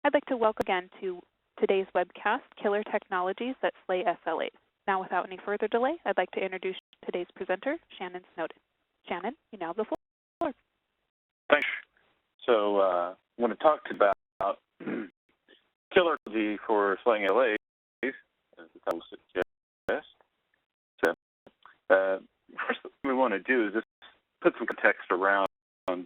I'd like to welcome again to today's webcast, Killer Technologies That Slay SLAs. Now, without any further delay, I'd like to introduce today's presenter, Shannon Snowden. Shannon, you now have the floor. Thanks. So I want to talk about killer technology for slaying SLAs, as the title suggests. So, first thing we want to do is just put some context around a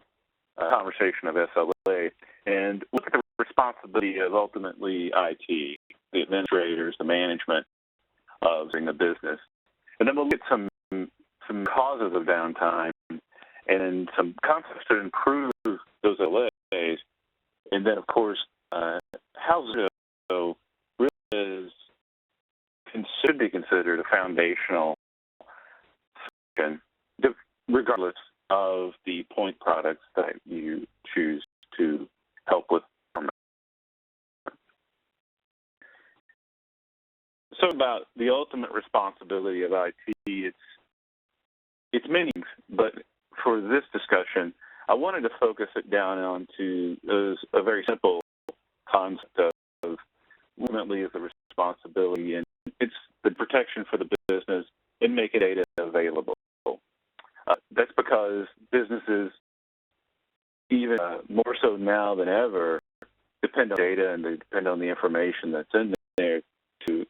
conversation of SLA and look at the responsibility of ultimately IT, the administrators, the management of the business. And then we'll get some causes of downtime and some concepts to improve those SLAs. And then, of course, how Zerto really should be considered a foundational solution, regardless of the point products that you choose to help with. So about the ultimate responsibility of IT, it's many things, but for this discussion, I wanted to focus it down onto a very simple concept of ultimately is the responsibility, and it's the protection for the business and making data available. That's because businesses, even more so now than ever, depend on data and they depend on the information that's in there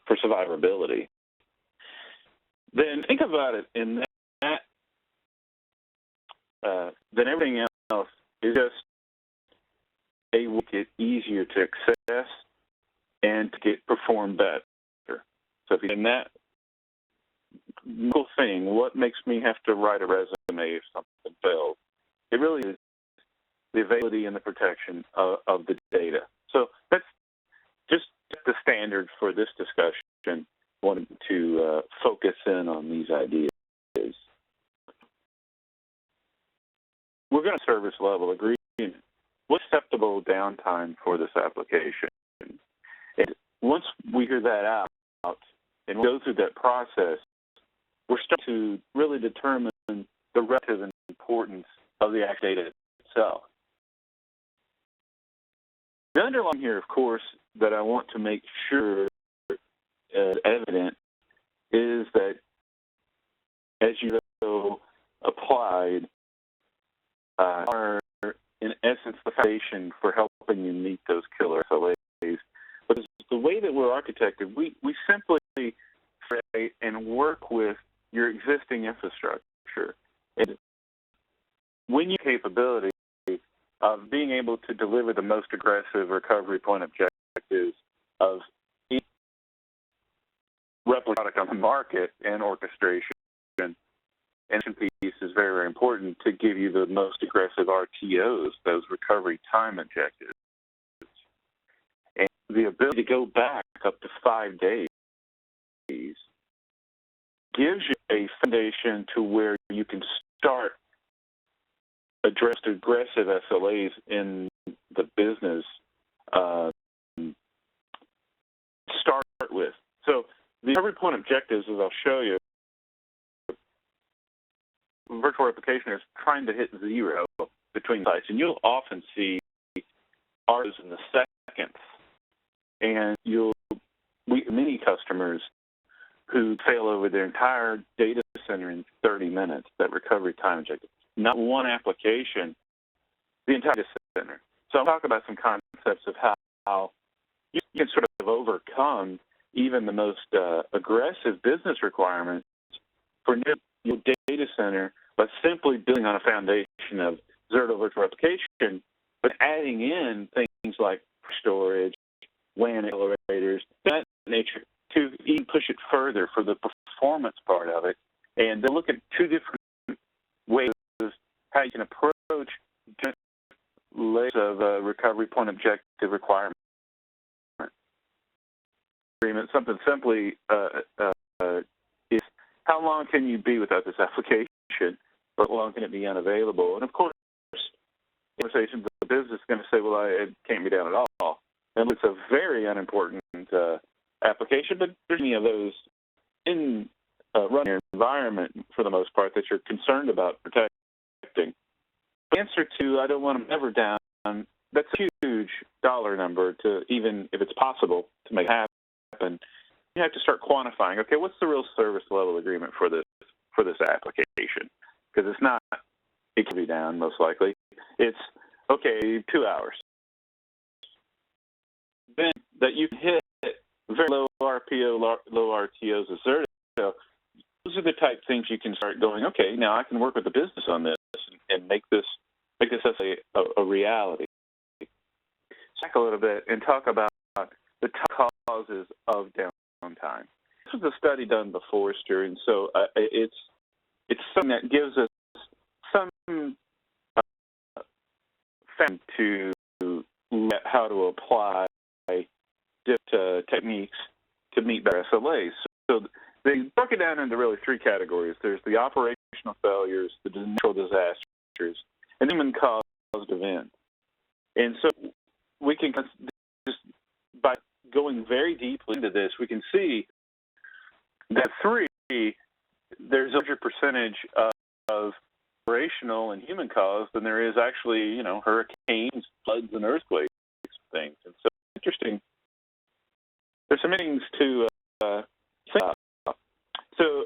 for survivability. Then think about it in that then everything else is just able to get easier to access and to perform better. So if you're in that thing, what makes me have to write a resume if something fails? It really is the availability and the protection of the data. So that's just the standard for this discussion. I wanted to focus in on these ideas. We're going to service level agreement. What's acceptable downtime for this application? And once we hear that out and go through that process, we're starting to really determine the relative importance of the actual data itself. The underlying here, of course, that I want to make sure evident is that as you know, applied are in essence the foundation for helping you meet those killer SLAs. But the way that we're architected, we simply create and work with your existing infrastructure. And when you have capability of being able to deliver the most aggressive recovery point objectives of each replica product on the market and orchestration, and piece is very, very important to give you the most aggressive RTOs, those recovery time objectives. And the ability to go back up to 5 days gives you a foundation to where you can start address aggressive SLAs in the business start with. So the recovery point objectives, as I'll show you, virtual replication is trying to hit 0 between sites, and you'll often see ours in the seconds. And many customers who fail over their entire data center in 30 minutes, that recovery time objective. Not one application, the entire data center. So I'll talk about some concepts of how you can sort of overcome even the most aggressive business requirements for your data center by simply building on a foundation of Zerto virtual replication, but adding in things like storage, WAN accelerators, that nature, to even push it further for the performance part of it. And they'll look at two different ways of how you can approach different layers of recovery point objective requirement. Something simply is how long can you be without this application, or how long can it be unavailable? And of course, conversations with the business is going to say, well, it can't be down at all. And it's a very unimportant application, but there's many of those in running your environment for the most part that you're concerned about protecting. The answer to I don't want them ever down, that's huge. dollar number to, even if it's possible to make it happen, you have to start quantifying, okay, what's the real service level agreement for this application? Because it's not, it can be down most likely. It's, okay, 2 hours. Then that you hit very low RPO, low RTOs of Zerto, those are the type of things you can start going, okay, now I can work with the business on this and make this a reality. Back a little bit and talk about the top causes of downtime. This was a study done by Forrester, and so it's something that gives us some fact to how to apply different techniques to meet better SLAs. So they broke it down into really three categories. There's the operational failures, the natural disasters, and human-caused events. And so we can just, by going very deeply into this, we can see that there's a larger percentage of operational and human caused than there is actually, hurricanes, floods, and earthquakes things. And so it's interesting. There's some things to think about. So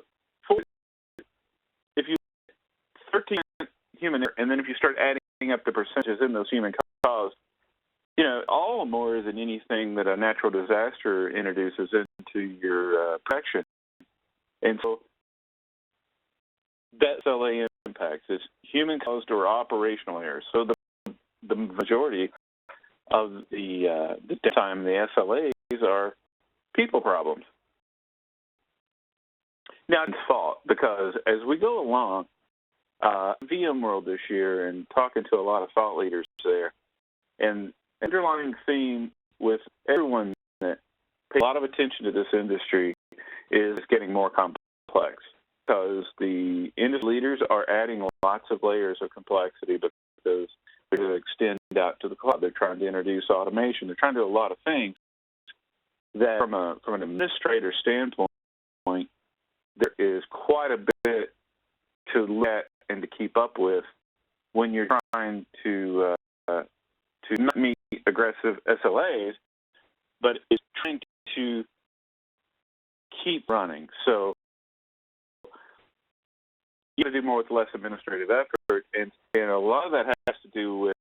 if you 13 human, and then if you start adding up the percentages in those human caused, all more than anything that a natural disaster introduces into your protection. And so that SLA impacts is human-caused or operational errors. So the majority of the time the SLAs are people problems. Now it's fault because as we go along, VMworld this year and talking to a lot of thought leaders there, and underlying theme with everyone that pays a lot of attention to this industry is getting more complex because the industry leaders are adding lots of layers of complexity because they're going to extend out to the cloud. They're trying to introduce automation. They're trying to do a lot of things that from an administrator standpoint, there is quite a bit to look at and to keep up with when you're trying to not meet aggressive SLAs, but it's trying to keep running. So you got to do more with less administrative effort, and a lot of that has to do with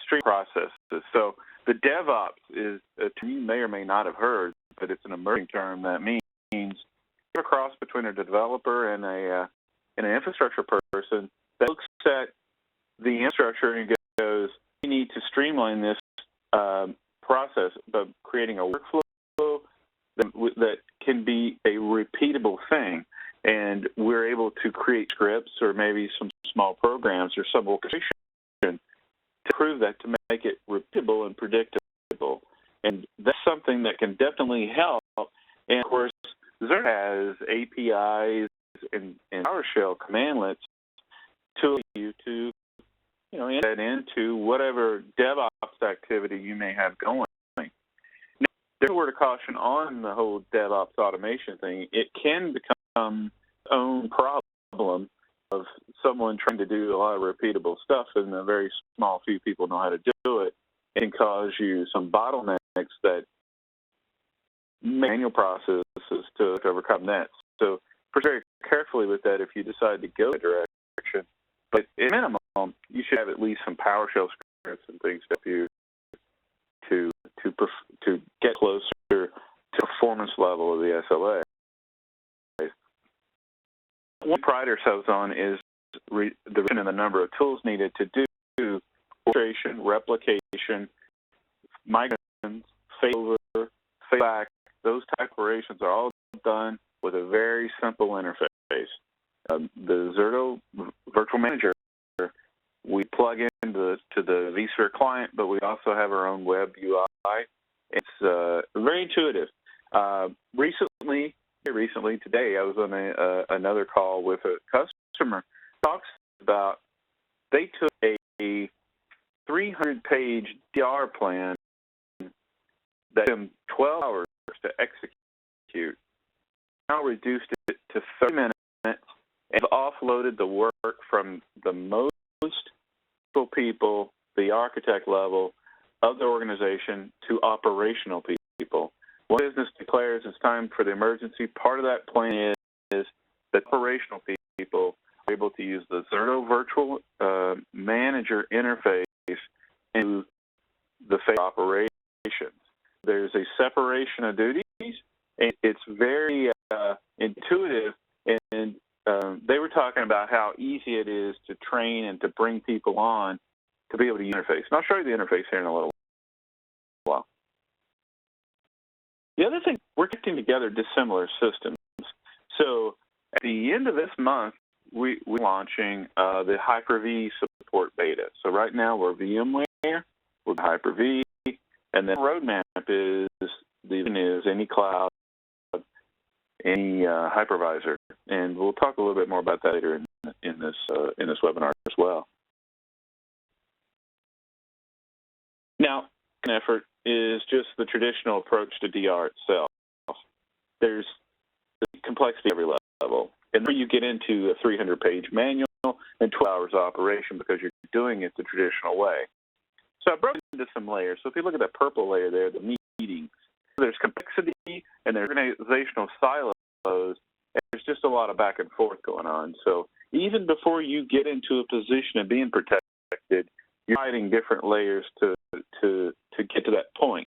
stream processes. So the DevOps is a term you may or may not have heard, but it's an emerging term that means a cross between a developer and an infrastructure person that looks at the infrastructure and goes, we need to streamline this process by creating a workflow that can be a repeatable thing. And we're able to create scripts or maybe some small programs or some orchestration to prove that, to make it repeatable and predictable. And that's something that can definitely help. And, of course, Zerto has APIs and PowerShell commandlets to you to that into whatever DevOps activity you may have going. Now, there's a word of caution on the whole DevOps automation thing. It can become its own problem of someone trying to do a lot of repeatable stuff and a very small few people know how to do it. It can cause you some bottlenecks that manual processes to overcome that. So proceed very carefully with that if you decide to go that direction. But at minimum, you should have at least some PowerShell scripts and things to help you to get closer to performance level of the SLA. What we pride ourselves on is the number of tools needed to do orchestration, replication, migrations, failover, failback. Those type of operations are all done with a very simple interface. The Zerto Virtual Manager, we plug into the vSphere client, but we also have our own web UI. It's very intuitive. Recently, today, I was on another call with a customer. Talks about they took a 300-page DR plan that took them 12 hours to execute. Now reduced it to 30 minutes and offloaded the work from the most people, the architect level, of the organization to operational people. When business declares it's time for the emergency, part of that plan is that operational people are able to use the Zerto virtual manager interface into the phase of operations. There's a separation of duties, and it's very intuitive, and they were talking about how easy it is to train and to bring people on to be able to interface. And I'll show you the interface here in a little while. The other thing, we're connecting together dissimilar systems. So at the end of this month, we're launching the Hyper-V support beta. So right now we're VMware, we're Hyper-V, and then the roadmap is any cloud, any hypervisor, and we'll talk a little bit more about that later in this webinar as well. Now, an effort is just the traditional approach to DR itself. There's complexity at every level, and then you get into a 300-page manual and 12 hours of operation because you're doing it the traditional way. So I broke it into some layers. So if you look at that purple layer there, the meetings, there's complexity and there's organizational silos, and there's just a lot of back and forth going on. So even before you get into a position of being protected, you're fighting different layers to get to that point.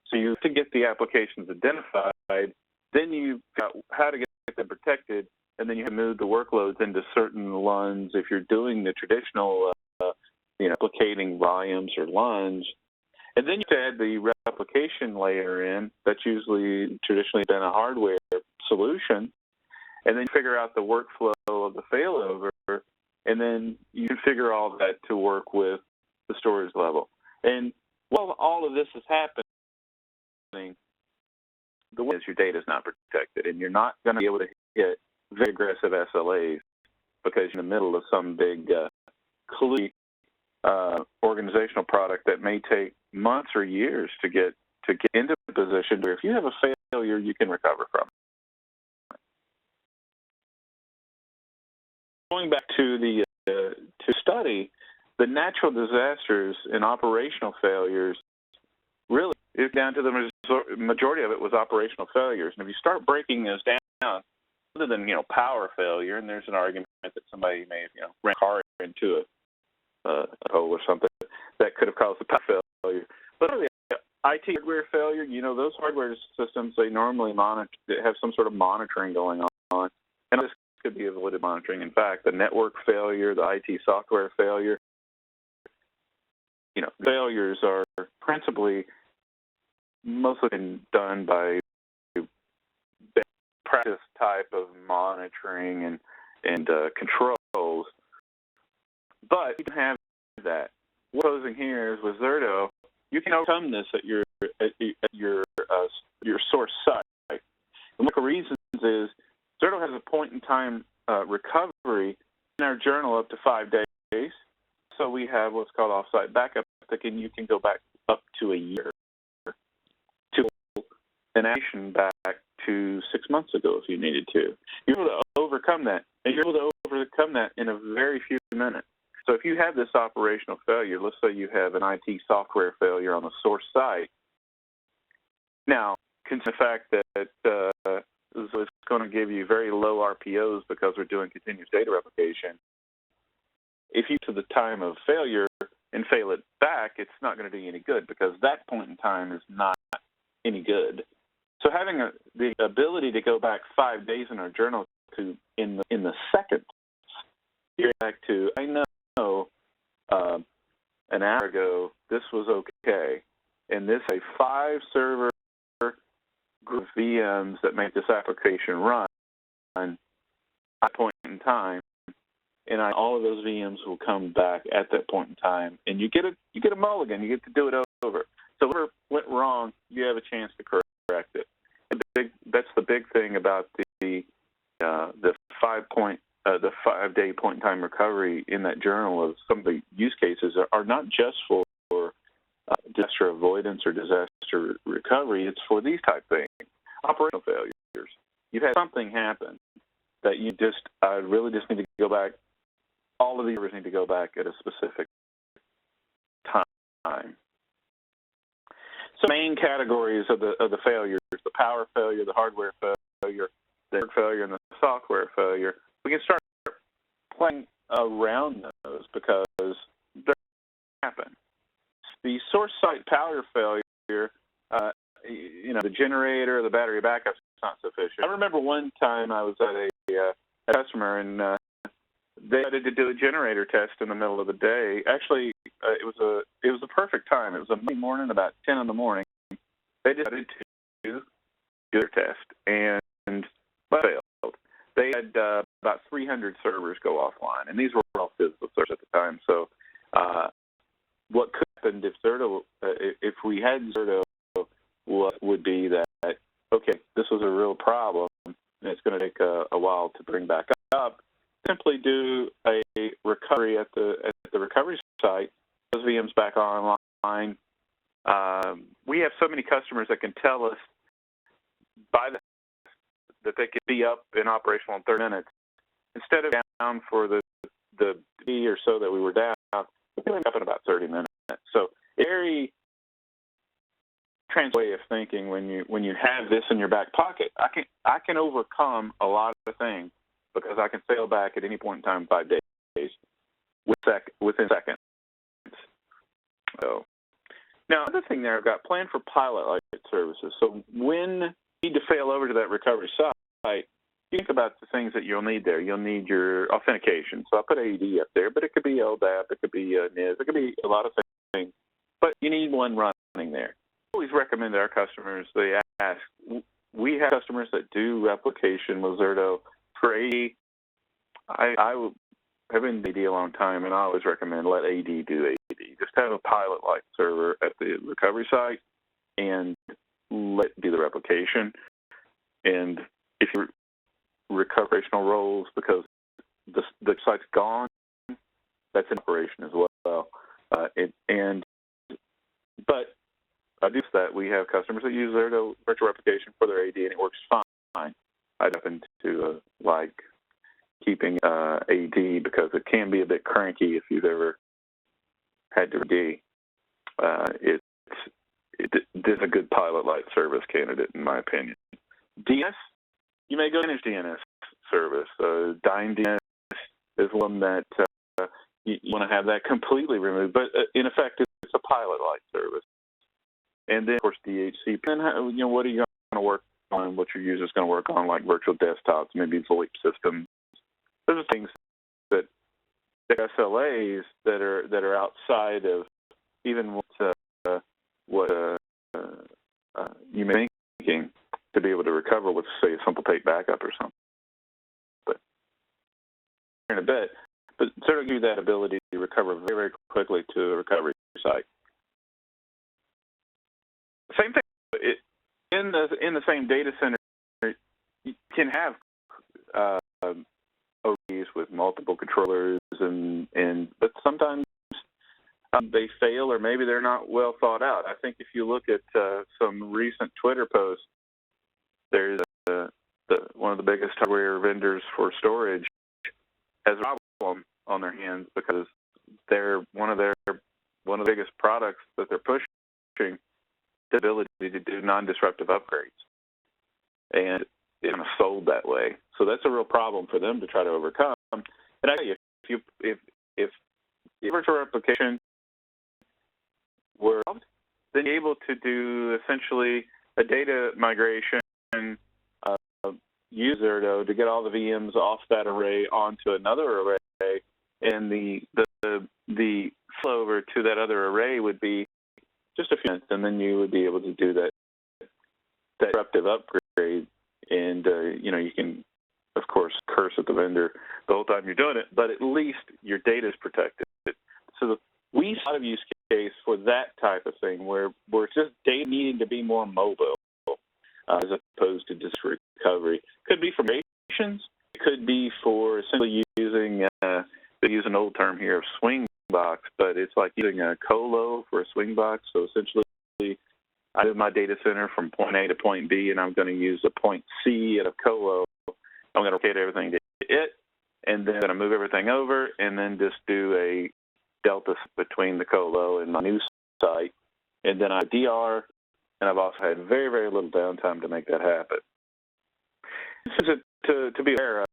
So you have to get the applications identified, then you've got how to get them protected, and then you have to move the workloads into certain LUNs if you're doing the traditional replicating volumes or LUNs. And then you have to add the replication layer in. That's usually traditionally been a hardware solution. And then you figure out the workflow of the failover, and then you configure all of that to work with the storage level. And while all of this is happening, the way is your data is not protected, and you're not going to be able to hit very aggressive SLAs because you're in the middle of some big organizational product that may take months or years to get into a position where if you have a failure, you can recover from it. Going back to the to study, the natural disasters and operational failures, really, it's down to the majority of it was operational failures. And if you start breaking those down, other than power failure, and there's an argument that somebody may have ran a car into a hole or something that could have caused the power failure. But the IT hardware failure, those hardware systems, they normally have some sort of monitoring going on, and this could be avoided monitoring. In fact, the network failure, the IT software failure, failures are principally mostly been done by practice type of monitoring and controls. But you can have that. What we're proposing here is with Zerto, you can overcome this at your source site. And one of the reasons is Zerto has a point-in-time recovery in our journal up to 5 days. So we have what's called off-site backup, and you can go back up to a year to an action back to 6 months ago if you needed to. You're able to overcome that, and you're able to overcome that in a very few minutes. So if you have this operational failure, let's say you have an IT software failure on the source site. Now, consider the fact that it's going to give you very low RPOs because we're doing continuous data replication. If you to the time of failure and fail it back, it's not going to do you any good because that point in time is not any good. So having the ability to go back 5 days in our journal to in the second, you're back to I know an hour ago this was okay, and this is a 5-server group of VMs that make this application run at that point in time, and all of those VMs will come back at that point in time, and you get a mulligan, you get to do it over. So whatever went wrong, you have a chance to correct it. That's the big thing about the 5-day point in time recovery in that journal of some of the use cases are not just for disaster avoidance or disaster recovery. It's for these type things, operational failures. You've had something happen that you really just need to go back. All of these need to go back at a specific time. some main categories of the failures: the power failure, the hardware failure, the hardware failure, and the software failure. We can start playing around those because they happen. The source site power failure, the generator, the battery backup is not sufficient. I remember one time I was at a customer and they decided to do a generator test in the middle of the day. Actually, it was a perfect time. It was a Monday morning, about 10 in the morning. They decided to do their test and failed. They had about 300 servers go offline, and these were all physical servers at the time. So, what could happen if we had Zerto, would be that okay, this was a real problem, and it's going to take a while to bring back up. Simply do a recovery at the recovery site, those VMs back online. We have so many customers that can tell us that they could be up and operational in 30 minutes. Instead of down for the D or so that we were down, we're up in about 30 minutes. So very trans way of thinking when you have this in your back pocket. I can overcome a lot of things because I can sail back at any point in time 5 days within seconds. So now another thing there, I've got planned for pilot light services. So when you need to fail over to that recovery site, you think about the things that you'll need there. You'll need your authentication. So I'll put AD up there, but it could be LDAP, it could be NIS, it could be a lot of things. But you need one running there. I always recommend to our customers, they ask, we have customers that do replication with Zerto for AD. I have been in AD a long time, and I always recommend let AD do AD. Just have a pilot light server at the recovery site and let it do the replication. And if you recover operational roles because the site's gone, that's an operation as well. But I do that we have customers that use Zerto virtual replication for their AD, and it works fine. I happen to like keeping AD because it can be a bit cranky if you've ever had to AD. It's a good pilot light service candidate, in my opinion. DNS, you may go manage DNS service. Dying DNS is one that you want to have that completely removed, but in effect, it's a pilot light service. And then, of course, DHCP. And what are you going to work on? What your user's going to work on, like virtual desktops, maybe VoIP systems. Those are things that SLAs that are outside of even what you may be thinking to be able to recover with, say, a simple tape backup or something. But in a bit, but Zerto gives you that ability to recover very, very quickly to a recovery site. Same thing in the same data center. You can have ODs with multiple controllers, but sometimes they fail, or maybe they're not well thought out. I think if you look at some recent Twitter posts, there's one of the biggest hardware vendors for storage has a problem on their hands because they're one of the biggest products that they're pushing, the ability to do non-disruptive upgrades, and it's kind of sold that way. So that's a real problem for them to try to overcome. And I tell you, if virtual replication were, then you're able to do essentially a data migration, use Zerto to get all the VMs off that array onto another array, and the flow over to that other array would be just a few minutes, and then you would be able to do that disruptive upgrade. And you can, of course, curse at the vendor the whole time you're doing it, but at least your data is protected. So we saw a use case for that type of thing where it's just data needing to be more mobile as opposed to just recovery. Could be for migrations. It could be for simply using, they use an old term here of swing box, but it's like using a colo for a swing box. So essentially, I move my data center from point A to point B, and I'm going to use a point C at a colo. I'm going to locate everything to it, and then I'm going to move everything over, and then just do a delta between the colo and my new site, and then I DR and I've also had very, very little downtime to make that happen. This is to be aware of,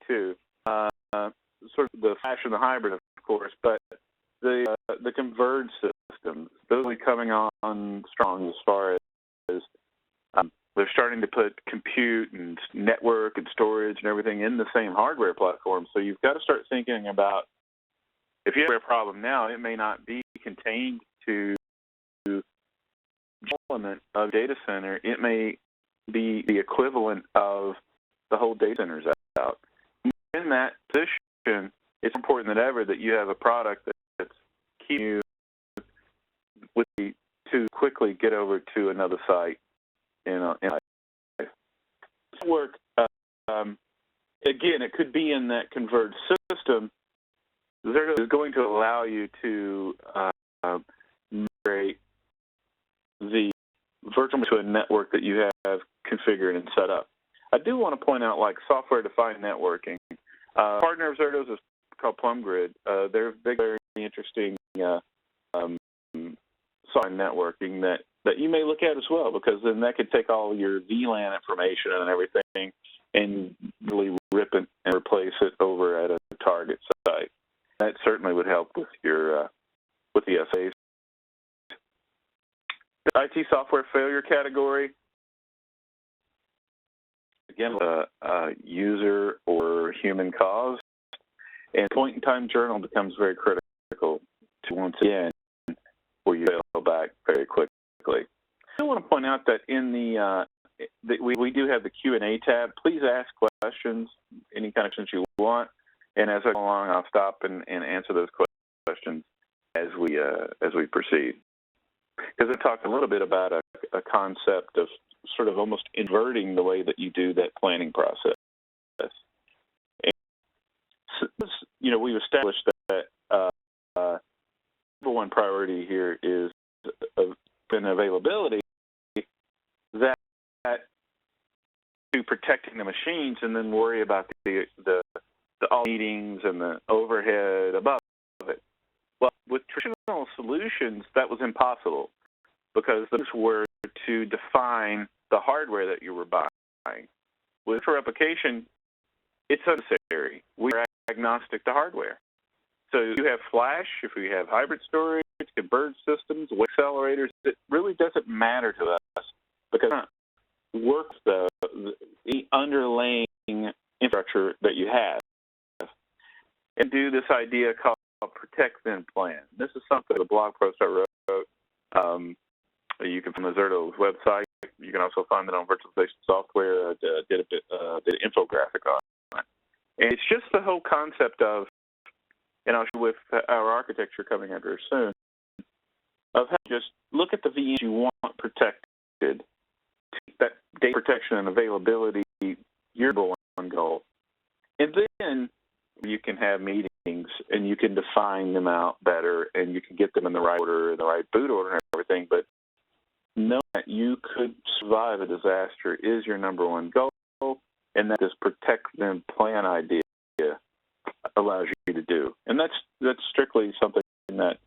too. Sort of the flash and the hybrid, of course, but the converged systems, those are coming on strong as far as they're starting to put compute and network and storage and everything in the same hardware platform. So you've got to start thinking about, if you have a problem now, it may not be contained to the element of data center. It may be the equivalent of the whole data centers out. In that position, it's important than ever that you have a product that's keeping you to quickly get over to another site in life. Work, again, it could be in that converged system. Zerto is going to allow you to migrate the virtual to a network that you have configured and set up. I do want to point out, like software-defined networking. Partner of Zerto's is called PlumGrid. They're very interesting software networking that you may look at as well, because then that could take all your VLAN information and everything and really rip it and replace it over at a target site. That certainly would help with your with the SLAs. The IT software failure category, again, user or human cause, and point-in-time journal becomes very critical to, once again, where you fail back very quickly. I want to point out that in we do have the Q&A tab. Please ask questions, any kind of questions you want, and as I go along, I'll stop and answer those questions as we proceed. Because I talked a little bit about a concept of sort of almost inverting the way that you do that planning process. And so, we've established that number one priority here is availability, that to protecting the machines, and then worry about the all meetings and the overhead above it. Well, with traditional solutions, that was impossible, because those were to define the hardware that you were buying. With replication, it's unnecessary. We're agnostic to hardware. So you have flash, if we have hybrid storage, converged systems, accelerators, it really doesn't matter to us, because it works the underlying infrastructure that you have. And do this idea called protect then plan. This is something the blog post I wrote. You can find the Zerto's website. You can also find it on virtualization software. I did an infographic on it. And it's just the whole concept of, and I'll show with our architecture coming out very soon, of how just look at the VMs you want protected. That data protection and availability, your number one goal. And then you can have meetings and you can define them out better and you can get them in the right order, in the right boot order and everything. But knowing that you could survive a disaster is your number one goal, and that this protect then plan idea allows you to do. And that's strictly something that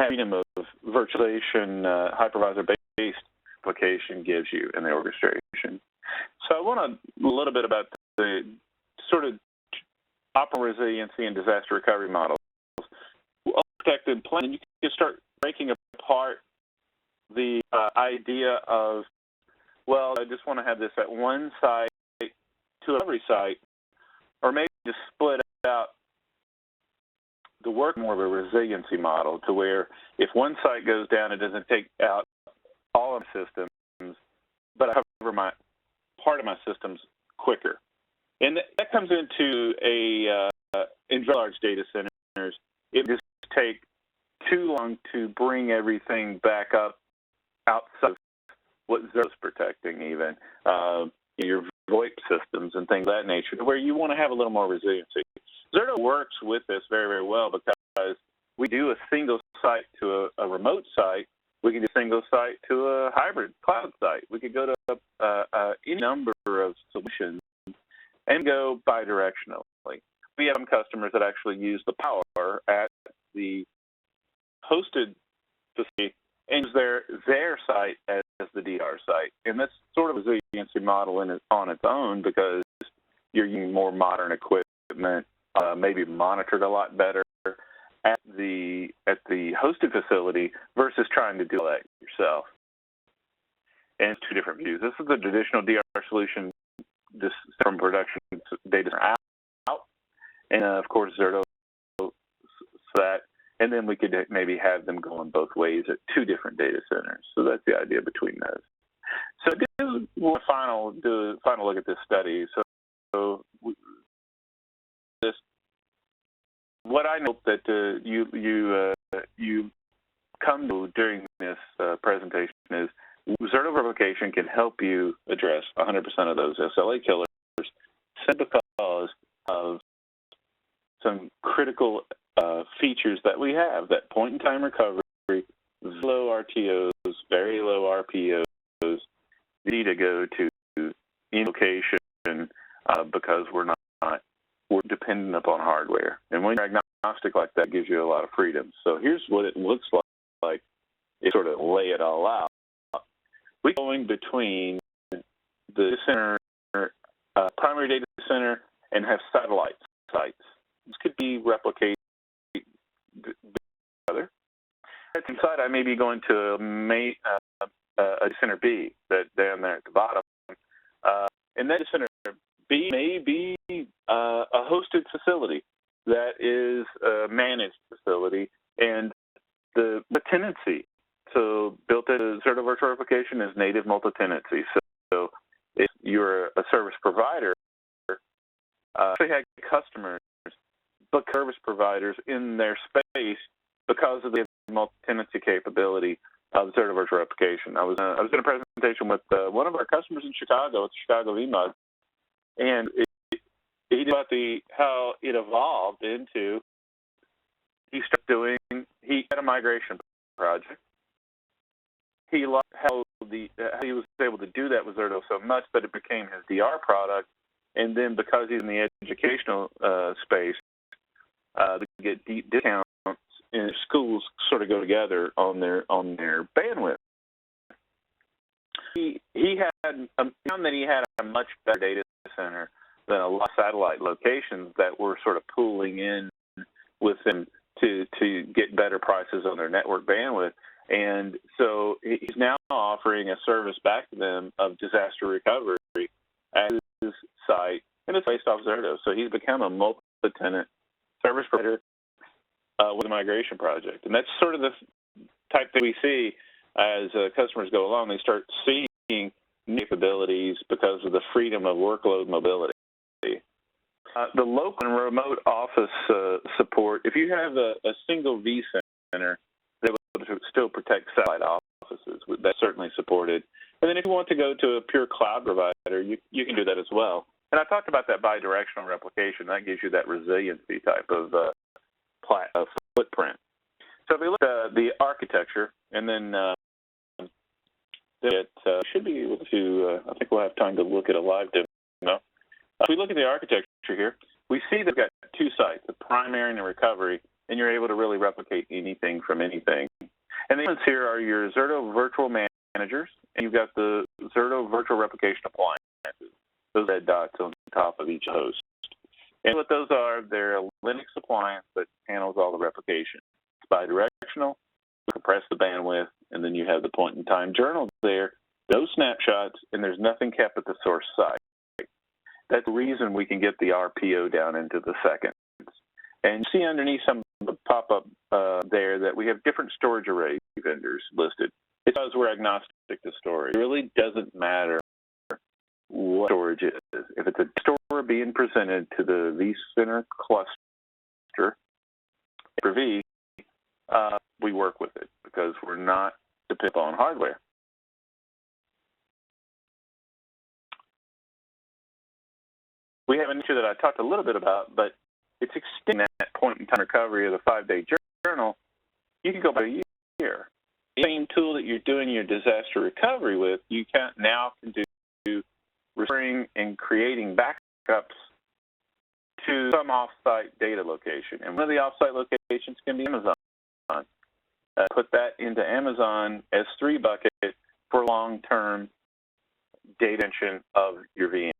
freedom of virtualization hypervisor-based application gives you in the orchestration. So I want to a little bit about the sort of operational resiliency and disaster recovery models. Protected plan, and you can start breaking apart the idea of, well, I just want to have this at one site to every site, or maybe just split out the work more of a resiliency model to where if one site goes down, it doesn't take out all of the systems, but I cover my part of my systems quicker. And that comes into in very large data centers, it just take too long to bring everything back up outside of what Zerto's protecting, even your VoIP systems and things of that nature, where you want to have a little more resiliency. Zerto works with this very, very well, because we do a single site to a remote site. We can do a single site to a hybrid cloud site. We could go to any number of solutions and go bidirectionally. We have some customers that actually use the power at the hosted facility and use their site as the DR site. And that's sort of a resiliency model on its own, because you're using more modern equipment, maybe monitored a lot better at the hosted facility versus trying to do that yourself. And it's two different views. This is the traditional DR solution, this from production data center out, and of course Zerto that, and then we could maybe have them going both ways at two different data centers. So that's the idea between those. So do a final look at this study. So this, what I know that you come to during this presentation is Zerto verification can help you address 100% of those SLA killers simply because of some critical features that we have, that point-in-time recovery, low RTOs, very low RPOs. You need to go to in location because we're dependent upon hardware. And when you're agnostic like that, it gives you a lot of freedom. So here's what it looks like. It sort of lay it all out. We're going between the center, primary data center, and have satellite sites. This could be replicated other. At the side, I may be going to a center B that down there at the bottom, and that center B may be a hosted facility that is a managed facility, and the tenancy. So built into Zerto virtual replication is native multi-tenancy. So if you're a service provider, we had customers, but service providers in their space because of the multi-tenancy capability of Zerto virtual replication. I was in a presentation with one of our customers in Chicago, it's Chicago VMUG, and he talked about how it evolved into he had a migration project. He loved how he was able to do that with Zerto so much that it became his DR product, and then because he's in the educational space, to get deep discounts in schools sort of go together on their bandwidth. He found that he had a much better data center than a lot of satellite locations that were sort of pooling in with them to get better prices on their network bandwidth. And so he's now offering a service back to them of disaster recovery at his site, and it's based off Zerto. So he's become a multi-tenant service provider with a migration project. And that's sort of the type that we see as customers go along. They start seeing new capabilities because of the freedom of workload mobility. The local and remote office support, if you have a single vCenter, they're able to still protect satellite offices. That's certainly supported. And then if you want to go to a pure cloud provider, you can do that as well. And I talked about that bidirectional replication. That gives you that resiliency type of footprint. So if we look at the architecture, and then it should be able to, I think we'll have time to look at a live demo. If we look at the architecture here, we see they've got two sites, the primary and the recovery, and you're able to really replicate anything from anything. And the elements here are your Zerto virtual managers, and you've got the Zerto virtual replication appliances, those red dots on top of each host. And what those are, they're a Linux appliance that handles all the replication. It's bidirectional, you compress the bandwidth, and then you have the point-in-time journal there, no snapshots, and there's nothing kept at the source site. That's the reason we can get the RPO down into the seconds. And you see underneath some of the pop-up there that we have different storage array vendors listed. It's because we're agnostic to storage. It really doesn't matter what storage is. If it's a store being presented to the vCenter cluster, for V, we work with it because we're not dependent on hardware. We have an issue that I talked a little bit about, but it's extending that point-in-time recovery of the 5-day journal. You can go by a year. The same tool that you're doing your disaster recovery with, you now can do restoring and creating backups to some off-site data location. And one of the off-site locations can be Amazon. put that into Amazon S3 bucket for long-term data retention of your VMs.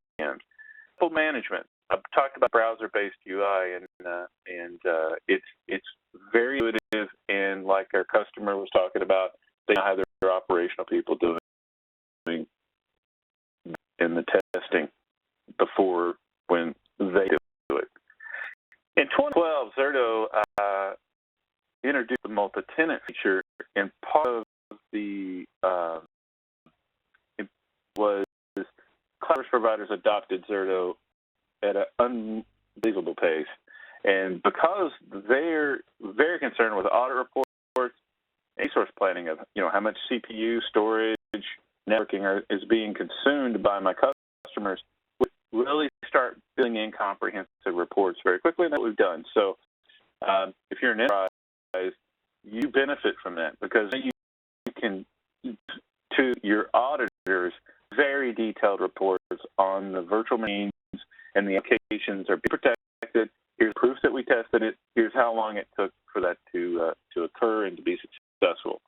Management. I've talked about browser-based UI, and it's very intuitive, and like our customer was talking about, they now have their operational people doing in the testing before when they do it. In 2012, Zerto introduced the multi-tenant feature, and part of the was cloud service providers adopted Zerto at an unbelievable pace. And because they're very concerned with audit reports, resource planning of how much CPU, storage, networking is being consumed by my customers, we really start building in comprehensive reports very quickly, and that's what we've done. So if you're an enterprise, you benefit from that because you can to your auditors very detailed reports on the virtual machines and the applications are being protected. Here's proof that we tested it. Here's how long it took for that to occur and to be successful.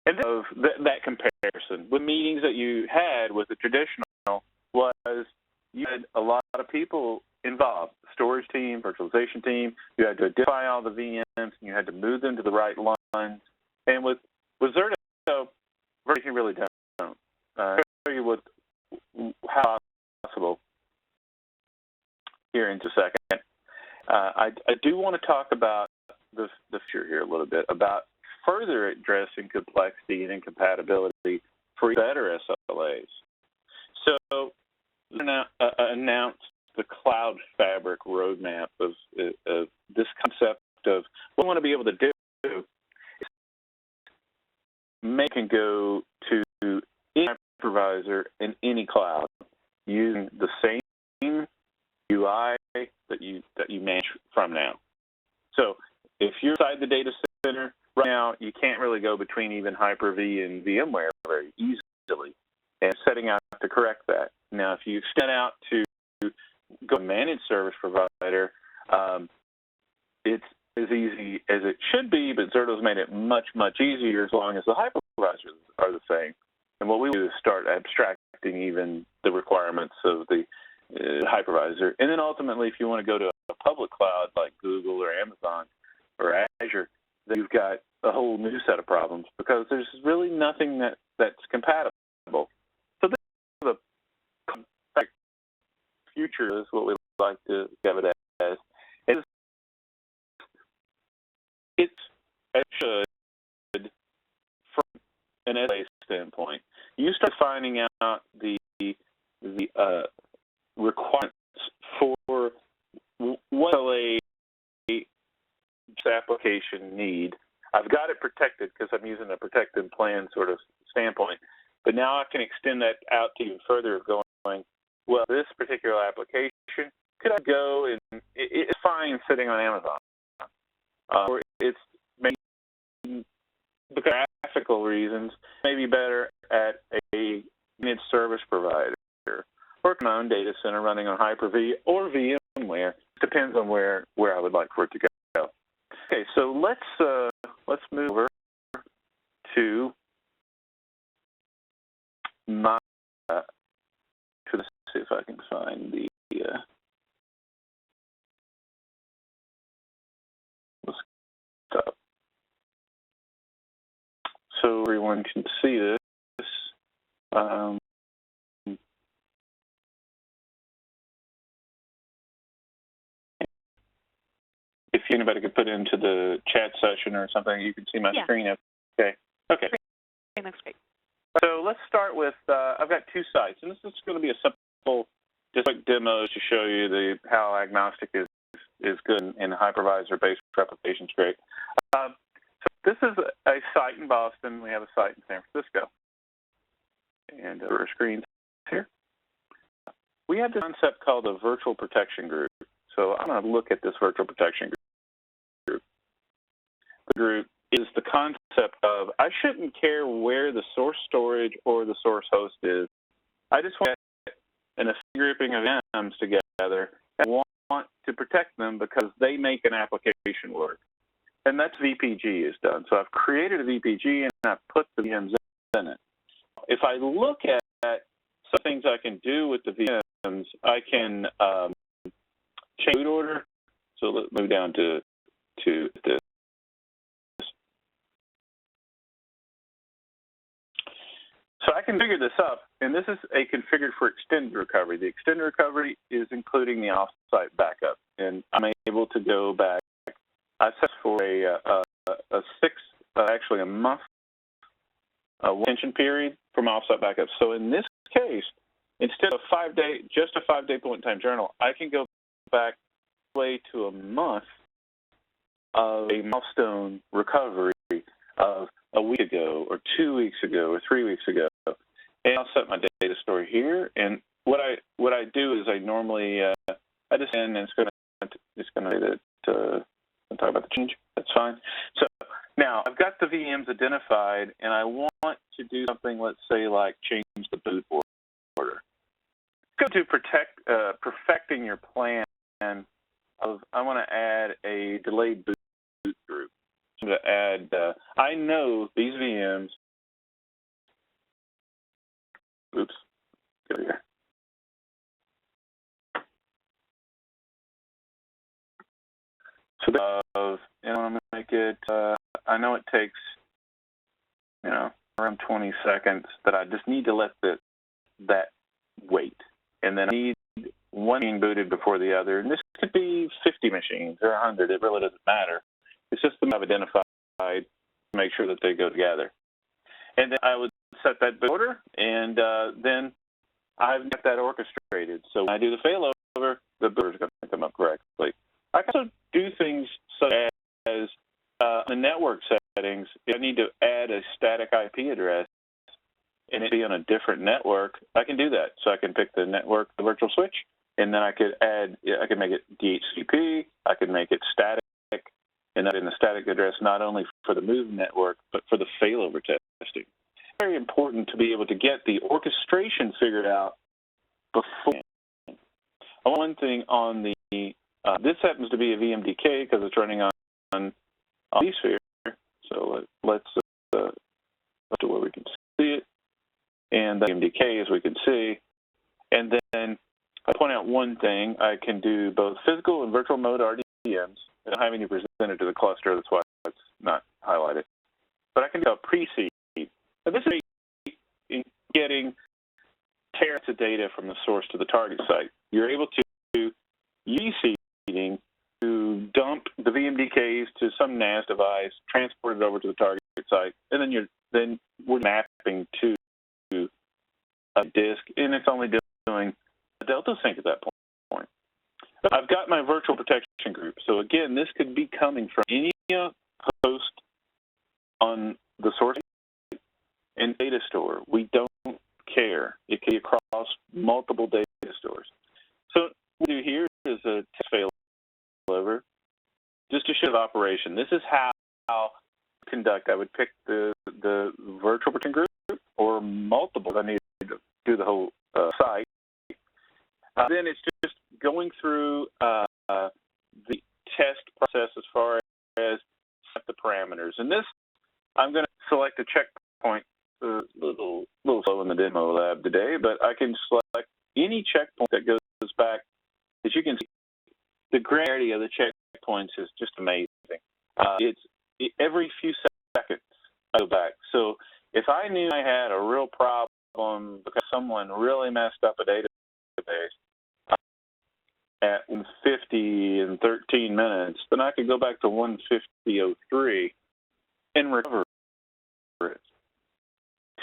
And of that comparison, the meetings that you had with the traditional was you had a lot of people involved, the storage team, virtualization team. You had to identify all the VMs, and you had to move them to the right lines. And with Zerto, you really don't. I'll show you how possible here in just a second. I do want to talk about the future here a little bit, about further addressing complexity and incompatibility for better SLAs. So, announced the Cloud Fabric roadmap of this concept of what we want to be able to do. Make and go to any hypervisor in any cloud using the same UI that you manage from now. So if you're inside the data center right now, you can't really go between even Hyper-V and VMware very easily, and setting out to correct that. Now, if you extend out to go managed service provider, it's as easy as it should be, but Zerto's made it much, much easier as long as the hypervisors are the same. And what we do is start abstracting even the requirements of the hypervisor. And then ultimately, if you want to go to a public cloud like Google or Amazon or Azure, then you've got a whole new set of problems because there's really nothing that's compatible. So this is the future is what we like to have it as. It should, from an SLA standpoint, you start finding out the requirements for what SLA application need. I've got it protected because I'm using a protected plan sort of standpoint, but now I can extend that out to even further, going, well, this particular application, could I go and it's fine sitting on Amazon, or it's maybe because of graphical reasons, maybe better at a managed service provider or my own data center running on Hyper-V or VMware. Depends on where I would like for it to go. Okay, so let's move over to my let's see if I can find the let's stop. So everyone can see this. If anybody could put it into the chat session or something, you can see my screen. Okay. Okay. Looks great. So let's start with, I've got two sites, and this is going to be a simple, just like demos to show you how agnostic is good and hypervisor-based replication is great. So this is a site in Boston. We have a site in San Francisco. And our screens here. We have this concept called a virtual protection group. So I'm going to look at this virtual protection group. The group is the concept of I shouldn't care where the source storage or the source host is. I just want to get a grouping of VMs together and want to protect them because they make an application work. and that's VPG is done. So I've created a VPG and I've put the VMs in it. If I look at some things I can do with the VMs, I can change boot order. So let's move down to this. So I can figure this up, and this is a configured for extended recovery. The extended recovery is including the offsite backup, and I'm able to go back. I set for a month retention period for my offsite backup. So in this case, instead of just a 5-day point-in-time journal, I can go back all the way to a month of a milestone recovery of a week ago, or 2 weeks ago, or 3 weeks ago. And I'll set my data store here. And what I do is I normally I just and it's going to talk about the change. That's fine. So now I've got the VMs identified, and I want to do something. Let's say like change the boot order. Go to perfecting your plan. Of I want to add a delayed boot group. So to add, I know these VMs. Oops, go here. So and I'm going to make it. I know it takes, around 20 seconds, but I just need to let that wait, and then I need one being booted before the other. And this could be 50 machines or 100. It really doesn't matter. It's just them I've identified to make sure that they go together. And then I would set that boot order, and then I've got that orchestrated. So when I do the failover, the boot order is going to come up correctly. I can also do things such as the network settings. If I need to add a static IP address and it be on a different network, I can do that. So I can pick the network, the virtual switch, and then I could make it DHCP. I could make it static, and that in the static address not only for the move network but for the failover testing. It's very important to be able to get the orchestration figured out before. One thing on the this happens to be a VMDK because it's running on vSphere. So let's go to where we can see it, and the VMDK, as we can see. And then I point out one thing: I can do both physical and virtual mode RDMs. I don't have any presented to the cluster, that's why it's not highlighted. But I can do a pre-seed. Now this is in getting terabytes of data from the source to the target site. You're able to use seeding to dump the VMDKs to some NAS device, transport it over to the target site, and then we're mapping to a disk, and it's only doing a delta sync at that point. I've got my virtual protection group. So again, this could be coming from any host on the source and data store. We don't care. It can be across multiple data stores. So what we do here is a test failover just to show the operation. This is how I conduct. I would pick the virtual protection group or multiple. I need to do the whole site. Then it's just going through the test process as far as set the parameters. And this, I'm going to select a checkpoint. A little slow in the demo lab today, but I can select any checkpoint that goes back. As you can see, the granularity of the checkpoints is just amazing. It's every few seconds I go back. So if I knew I had a real problem because someone really messed up a database at 150 in 13 minutes, then I could go back to 150.03 and recover it.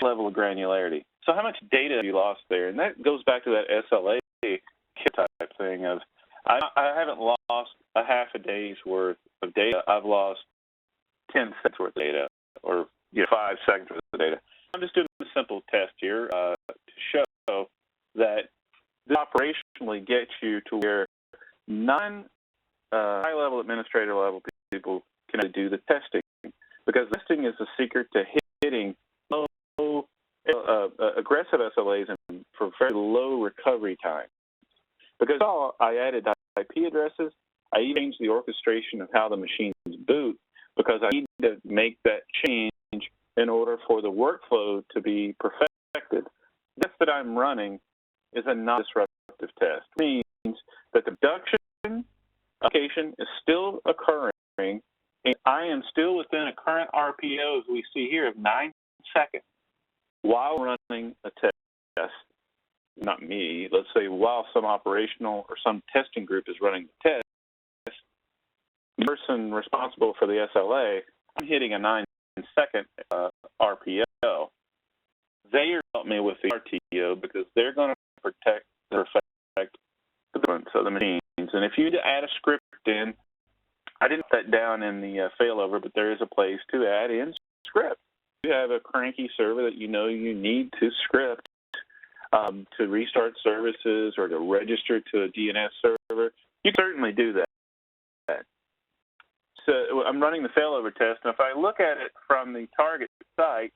Level of granularity. So how much data have you lost there? And that goes back to that SLA type thing of I haven't lost a half a day's worth of data. I've lost 10 seconds worth of data, or 5 seconds worth of data. I'm just doing a simple test here to show that this operationally gets you to where high-level administrator level people can do the testing, because testing is the secret to hitting low, aggressive SLAs and for very low recovery time. Because I added IP addresses, I even changed the orchestration of how the machines boot, because I need to make that change in order for the workflow to be perfected. The test that I'm running is a non-disruptive test. It means that the production application is still occurring, and I am still within a current RPO, as we see here, of 9 seconds while running a test. Not me, let's say while some operational or some testing group is running the test, the person responsible for the SLA, I'm hitting a 9-second RPO. They help me with the RTO because they're going to protect the performance of the machines. And if you add a script in, I didn't put that down in the failover, but there is a place to add in script. If you have a cranky server that you know you need to script to restart services or to register to a DNS server, you can certainly do that. So I'm running the failover test, and if I look at it from the target site,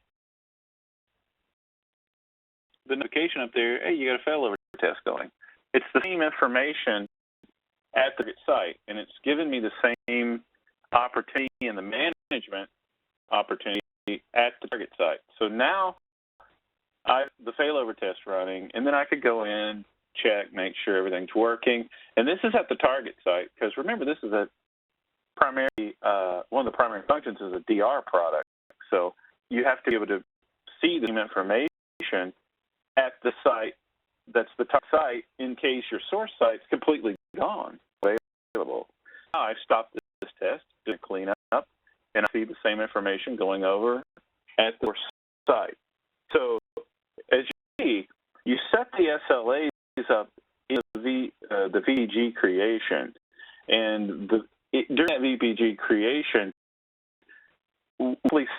the notification up there, hey, you got a failover test going. It's the same information at the target site, and it's given me the same opportunity and the management opportunity at the target site. So now I have the failover test running, and then I could go in, check, make sure everything's working. And this is at the target site, because remember, this is a primary, one of the primary functions is a DR product. So you have to be able to see the information at the site that's the target site in case your source site's completely gone, available. Now I stopped this test, did a cleanup, and I see the same information going over at the source site. So as you see, you set the SLAs up in the VPG creation, and during that VPG creation,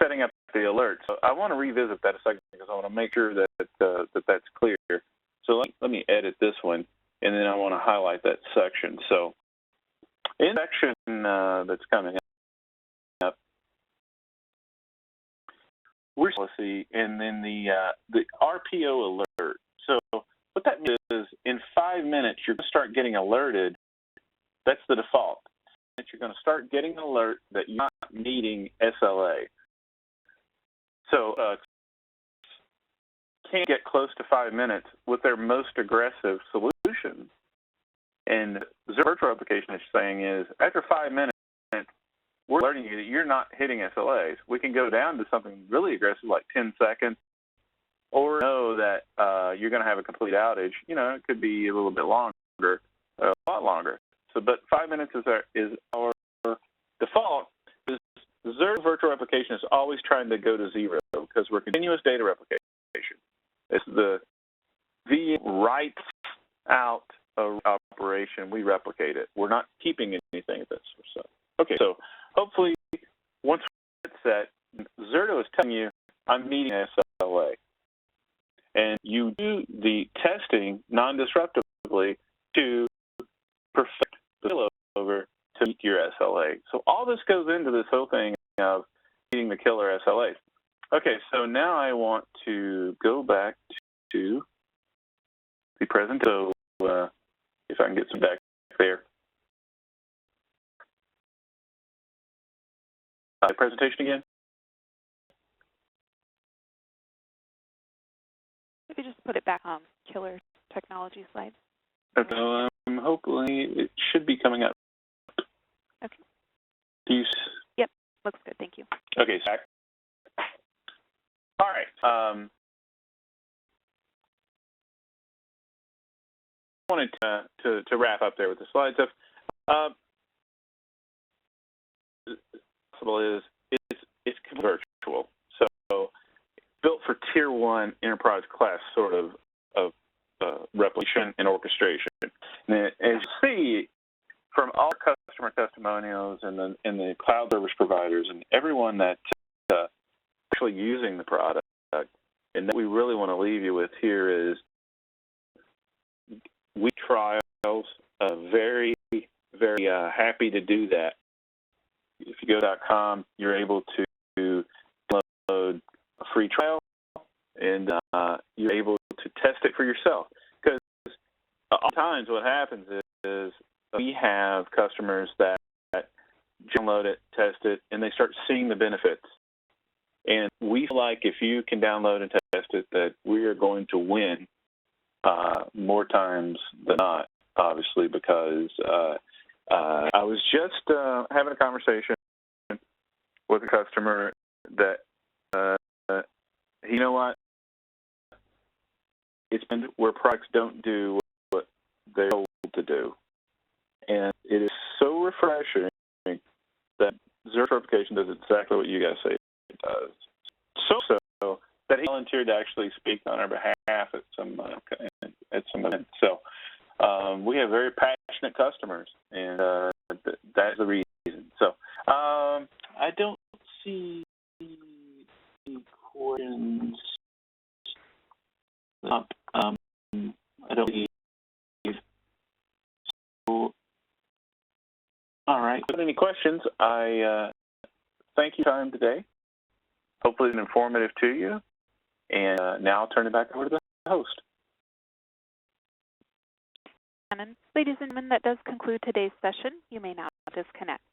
setting up the alert. So I want to revisit that a second because I want to make sure that that's clear. So let me edit this one, and then I want to highlight that section. So in the section that's coming up, we're policy, and then the RPO alert. So what that means is in 5 minutes you're going to start getting alerted. That's the default. That you're going to start getting an alert that you're not meeting SLA. So can't get close to 5 minutes with their most aggressive solution. And Zerto virtual application is saying is after 5 minutes, we're alerting you that you're not hitting SLAs. We can go down to something really aggressive like 10 seconds, or know that you're going to have a complete outage. You know, it could be a little bit longer, a lot longer. So, but 5 minutes is our default. Zerto virtual application is always trying to go to 0 because we're continuous data replication. It's the VM writes out a operation, we replicate it. We're not keeping anything at this. So, okay, so hopefully once it's set, Zerto is telling you I'm meeting SLA. And you do the testing non-disruptively to perfect the failover to meet your SLA. So all this goes into this whole thing of meeting the killer SLAs. Okay, so now I want to go back to the present. So if I can get some back there. Presentation again. If you just put it back on Killer Technology slide. Okay, hopefully it should be coming up. Okay. Do you? Yep, looks good. Thank you. Okay, Zach. All right. I wanted to wrap up there with the slide stuff. Possible is it's virtual, so built for tier 1 enterprise class sort of replication and orchestration. And as you see from all customer testimonials and the cloud service providers and everyone that's actually using the product, and that we really want to leave you with here is we trials, very, very happy to do that. If you go to .com, you're able to download a free trial, and you're able to test it for yourself. Because oftentimes what happens is we have customers that download it, test it, and they start seeing the benefits. And we feel like if you can download and test it, that we are going to win more times than not, obviously, because I was just having a conversation with a customer that, you know what, it's been where products don't do what they're told to do. And it is so refreshing that Zerto certification does exactly what you guys say it does. So that he volunteered to actually speak on our behalf at some event. So we have very passionate customers, and that's the reason. So I don't see any questions up. I don't believe. So, all right. If you have any questions, I thank you for your time today. Hopefully it's informative to you. And now I'll turn it back over to the host. Ladies and gentlemen, that does conclude today's session. You may now disconnect.